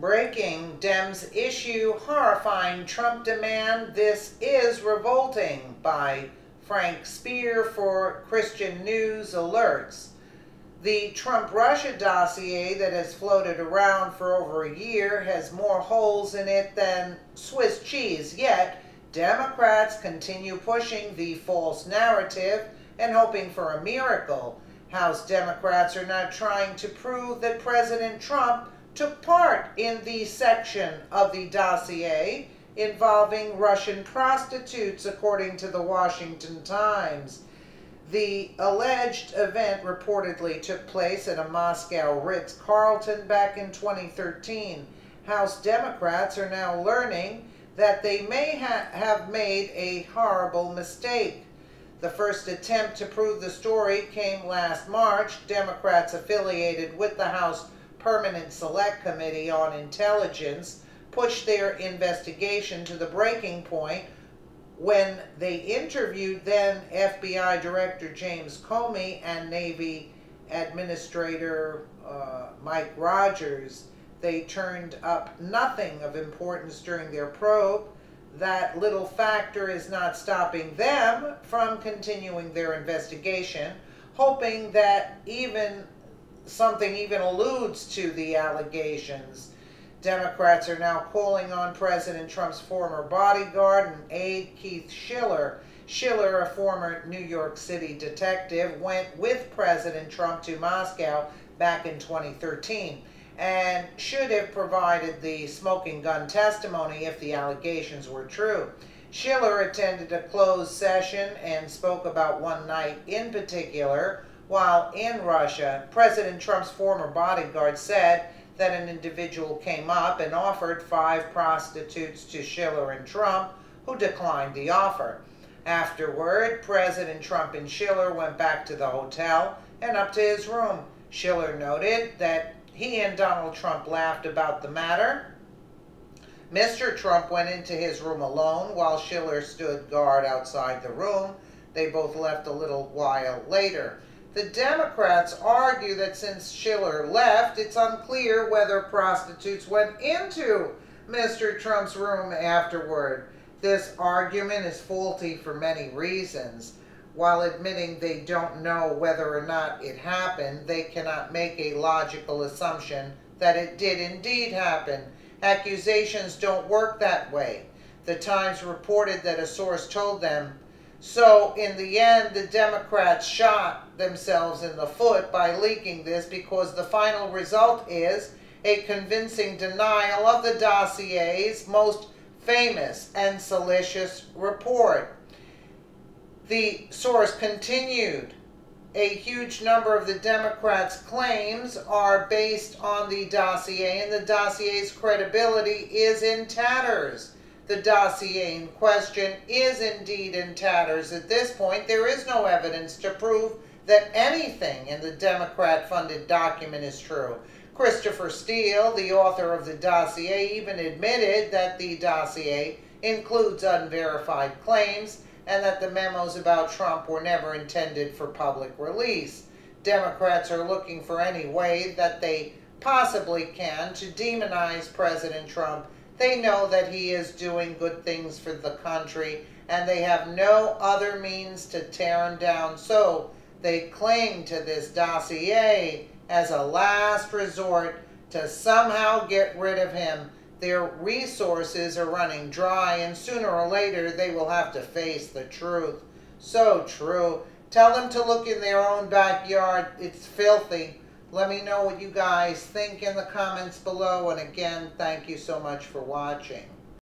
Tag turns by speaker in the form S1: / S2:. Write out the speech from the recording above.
S1: Breaking, Dems issue horrifying Trump demand. This is Revolting by Frank Spear for Christian News Alerts. The Trump-Russia dossier that has floated around for over a year has more holes in it than Swiss cheese, yet Democrats continue pushing the false narrative and hoping for a miracle. House Democrats are now trying to prove that President Trump took part in the section of the dossier involving Russian prostitutes, according to the Washington Times. The alleged event reportedly took place at a Moscow Ritz-Carlton back in 2013. House Democrats are now learning that they may have made a horrible mistake. The first attempt to prove the story came last March. Democrats affiliated with the House Permanent Select Committee on Intelligence pushed their investigation to the breaking point when they interviewed then FBI Director James Comey and Navy Administrator Mike Rogers. They turned up nothing of importance during their probe. That little factor is not stopping them from continuing their investigation, hoping that something even alludes to the allegations. Democrats are now calling on President Trump's former bodyguard and aide, Keith Schiller. Schiller, a former New York City detective, went with President Trump to Moscow back in 2013 and should have provided the smoking gun testimony if the allegations were true. Schiller attended a closed session and spoke about one night in particular. While in Russia, President Trump's former bodyguard said that an individual came up and offered 5 prostitutes to Schiller and Trump, who declined the offer. Afterward, President Trump and Schiller went back to the hotel and up to his room. Schiller noted that he and Donald Trump laughed about the matter. Mr. Trump went into his room alone while Schiller stood guard outside the room. They both left a little while later. The Democrats argue that since Schiller left, it's unclear whether prostitutes went into Mr. Trump's room afterward. This argument is faulty for many reasons. While admitting they don't know whether or not it happened, they cannot make a logical assumption that it did indeed happen. Accusations don't work that way. The Times reported that a source told them so. In the end, the Democrats shot themselves in the foot by leaking this, because the final result is a convincing denial of the dossier's most famous and salacious report. The source continued, a huge number of the Democrats' claims are based on the dossier, and the dossier's credibility is in tatters. The dossier in question is indeed in tatters. At this point, there is no evidence to prove that anything in the Democrat-funded document is true. Christopher Steele, the author of the dossier, even admitted that the dossier includes unverified claims and that the memos about Trump were never intended for public release. Democrats are looking for any way that they possibly can to demonize President Trump. They know that he is doing good things for the country, and they have no other means to tear him down. So they cling to this dossier as a last resort to somehow get rid of him. Their resources are running dry, and sooner or later they will have to face the truth. So true. Tell them to look in their own backyard. It's filthy. Let me know what you guys think in the comments below. And again, thank you so much for watching.